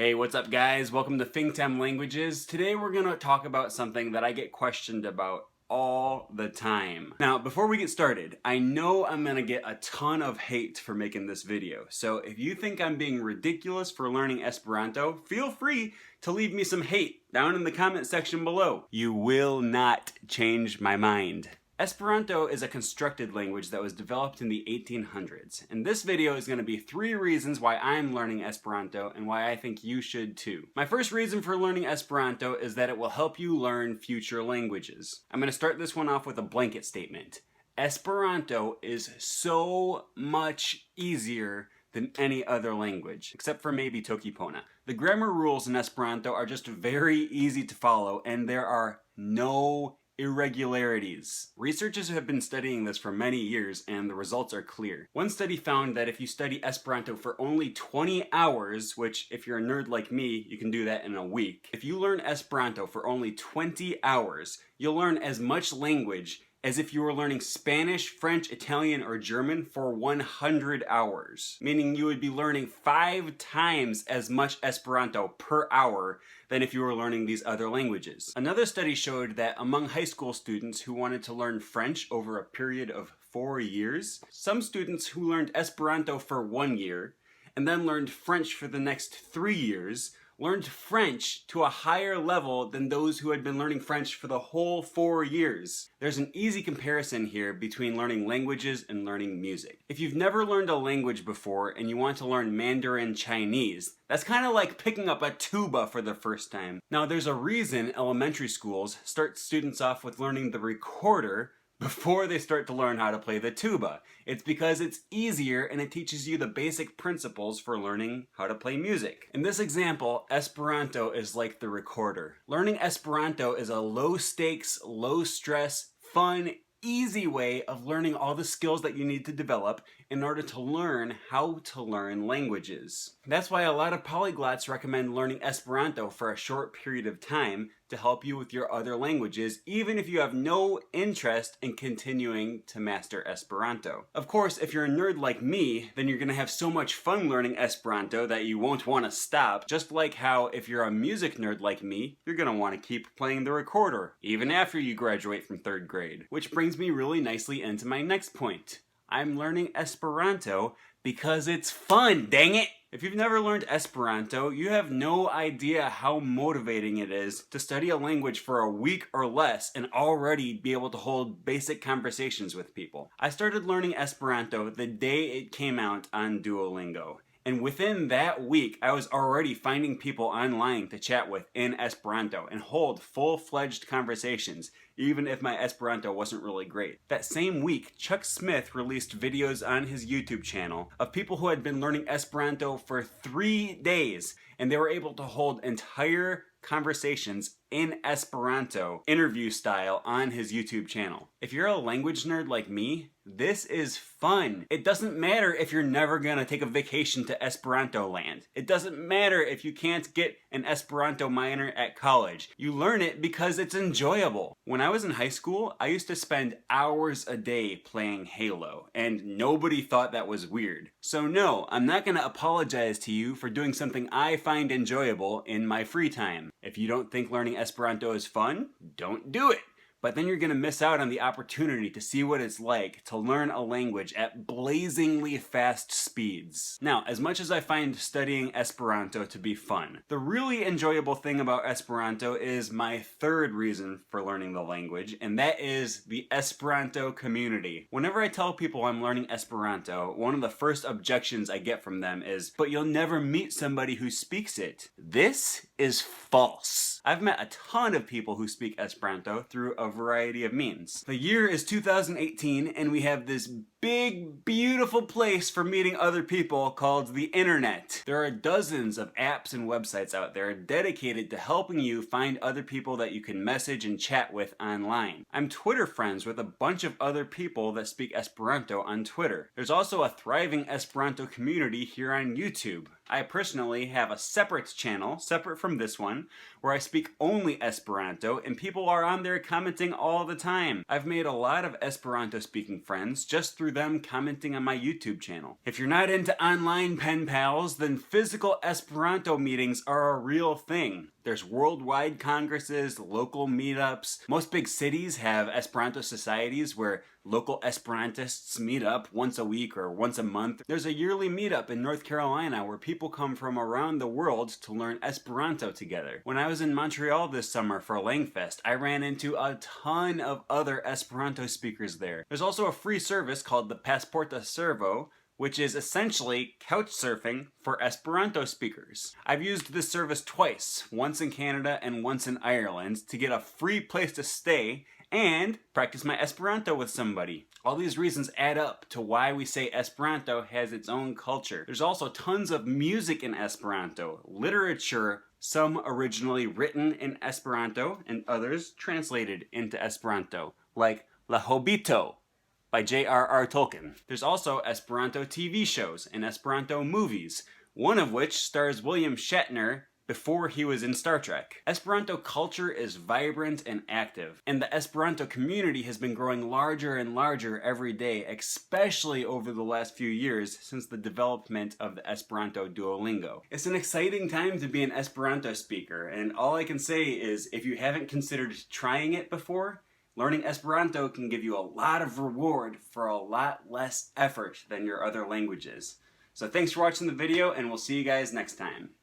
Hey, what's up guys? Welcome to Fingtam Languages. Today we're going to talk about something that I get questioned about all the time. Now, before we get started, I know I'm going to get a ton of hate for making this video. So if you think I'm being ridiculous for learning Esperanto, feel free to leave me some hate down in the comment section below. You will not change my mind. Esperanto is a constructed language that was developed in the 1800s, and this video is going to be 3 reasons why I'm learning Esperanto and why I think you should too. My first reason for learning Esperanto is that it will help you learn future languages. I'm going to start this one off with a blanket statement. Esperanto is so much easier than any other language, except for maybe Tokipona. The grammar rules in Esperanto are just very easy to follow, and there are no irregularities. Researchers have been studying this for many years and the results are clear. One study found that if you study Esperanto for only 20 hours, which if you're a nerd like me, you can do that in a week. If you learn Esperanto for only 20 hours, you'll learn as much language as if you were learning Spanish, French, Italian, or German for 100 hours. Meaning you would be learning 5 times as much Esperanto per hour than if you were learning these other languages. Another study showed that among high school students who wanted to learn French over a period of 4 years, some students who learned Esperanto for 1 year and then learned French for the next 3 years learned French to a higher level than those who had been learning French for the whole 4 years. There's an easy comparison here between learning languages and learning music. If you've never learned a language before and you want to learn Mandarin Chinese, that's kind of like picking up a tuba for the first time. Now there's a reason elementary schools start students off with learning the recorder before they start to learn how to play the tuba. It's because it's easier and it teaches you the basic principles for learning how to play music. In this example, Esperanto is like the recorder. Learning Esperanto is a low stakes, low stress, fun, easy way of learning all the skills that you need to develop in order to learn how to learn languages. That's why a lot of polyglots recommend learning Esperanto for a short period of time to help you with your other languages, even if you have no interest in continuing to master Esperanto. Of course, if you're a nerd like me, then you're gonna have so much fun learning Esperanto that you won't want to stop, just like how if you're a music nerd like me, you're gonna want to keep playing the recorder, even after you graduate from 3rd grade. Which brings me really nicely into my next point. I'm learning Esperanto because it's fun, dang it! If you've never learned Esperanto, you have no idea how motivating it is to study a language for a week or less and already be able to hold basic conversations with people. I started learning Esperanto the day it came out on Duolingo. And within that week, I was already finding people online to chat with in Esperanto and hold full-fledged conversations, even if my Esperanto wasn't really great. That same week, Chuck Smith released videos on his YouTube channel of people who had been learning Esperanto for 3 days, and they were able to hold entire conversations in Esperanto, interview style, on his YouTube channel. If you're a language nerd like me, this is fun. It doesn't matter if you're never gonna take a vacation to Esperanto land. It doesn't matter if you can't get an Esperanto minor at college. You learn it because it's enjoyable. When I was in high school, I used to spend hours a day playing Halo, and nobody thought that was weird. So no, I'm not gonna apologize to you for doing something I find enjoyable in my free time. If you don't think learning Esperanto is fun, don't do it. But then you're going to miss out on the opportunity to see what it's like to learn a language at blazingly fast speeds. Now, as much as I find studying Esperanto to be fun, the really enjoyable thing about Esperanto is my 3rd reason for learning the language, and that is the Esperanto community. Whenever I tell people I'm learning Esperanto, one of the first objections I get from them is, "But you'll never meet somebody who speaks it." This is false. I've met a ton of people who speak Esperanto through a variety of means. The year is 2018 and we have this big, beautiful place for meeting other people called the internet. There are dozens of apps and websites out there dedicated to helping you find other people that you can message and chat with online. I'm Twitter friends with a bunch of other people that speak Esperanto on Twitter. There's also a thriving Esperanto community here on YouTube. I personally have a separate channel, separate from this one, where I speak only Esperanto, and people are on there commenting all the time. I've made a lot of Esperanto speaking friends just through them commenting on my YouTube channel. If you're not into online pen pals, then physical Esperanto meetings are a real thing. There's worldwide congresses, local meetups. Most big cities have Esperanto societies where local Esperantists meet up once a week or once a month. There's a yearly meetup in North Carolina where people come from around the world to learn Esperanto together. When I was in Montreal this summer for Langfest, I ran into a ton of other Esperanto speakers there. There's also a free service called the Passporta Servo, which is essentially couch surfing for Esperanto speakers. I've used this service twice, once in Canada and once in Ireland, to get a free place to stay and practice my Esperanto with somebody. All these reasons add up to why we say Esperanto has its own culture. There's also tons of music in Esperanto, literature, some originally written in Esperanto and others translated into Esperanto, like La Hobbito by J.R.R. Tolkien. There's also Esperanto TV shows and Esperanto movies, one of which stars William Shatner before he was in Star Trek. Esperanto culture is vibrant and active, and the Esperanto community has been growing larger and larger every day, especially over the last few years since the development of the Esperanto Duolingo. It's an exciting time to be an Esperanto speaker, and all I can say is if you haven't considered trying it before, learning Esperanto can give you a lot of reward for a lot less effort than your other languages. So thanks for watching the video, and we'll see you guys next time.